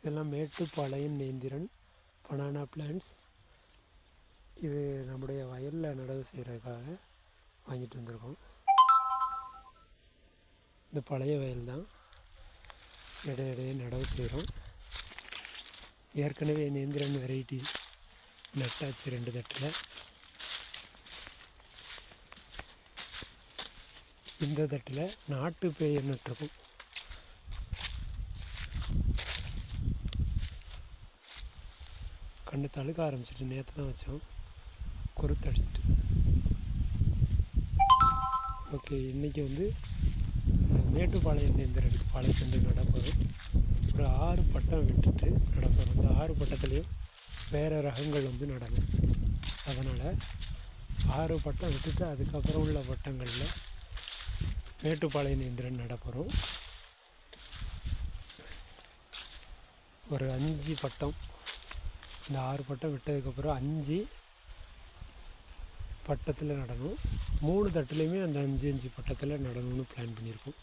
இதெல்லாம் Mettupalayam Nendran banana plants. இது நம்முடைய வயலில் நடவு செய்கிறதுக்காக வாங்கிட்டு வந்திருக்கோம். இந்த பழைய வயல் தான், இடையிடையே நடவு செய்கிறோம். ஏற்கனவே நேந்திரன் வெரைட்டி நட்டாச்சு 2 தட்டில். இந்த தட்டில் நாட்டு பேயை நட்டிருக்கும். கண்ணு தழுக்க ஆரம்பிச்சிட்டு, நேற்று தான் வச்சோம், குருத்தடிச்சிட்டு. ஓகே, இன்றைக்கி வந்து மேட்டுப்பாளையம் நேந்திரன் பாளையத்தண்டு நடப்போம். ஒரு 6 பட்டம் விட்டுட்டு நடப்போம். இந்த 6 பட்டத்துலேயும் வேறு ரகங்கள் வந்து நடணும். அதனால் 6 பட்டம் விட்டுட்டு அதுக்கப்புறம் உள்ள பட்டங்களில் மேட்டுப்பாளையம் நேந்திரன் நடப்போம். ஒரு 5 பட்டம், இந்த 6 பட்டம் விட்டதுக்கப்புறம் 5 பட்டத்தில் நடணும். 3 தட்டுலேயுமே அந்த 5 பட்டத்தில் நடணும்னு பிளான் பண்ணியிருக்கோம்.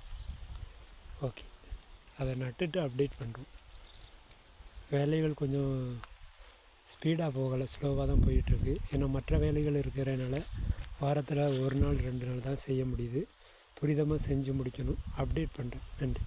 ஓகே, அதை நட்டுட்டு அப்டேட் பண்ணுறோம். வேலைகள் கொஞ்சம் ஸ்பீடாக போகலை, ஸ்லோவாக தான் போயிட்டுருக்கு. ஏன்னா மற்ற வேலைகள் இருக்கிறதுனால வாரத்தில் 1 நாள் 2 நாள் தான் செய்ய முடியுது. துரிதமாக செஞ்சு முடிக்கணும். அப்டேட் பண்ணுறேன். நன்றி.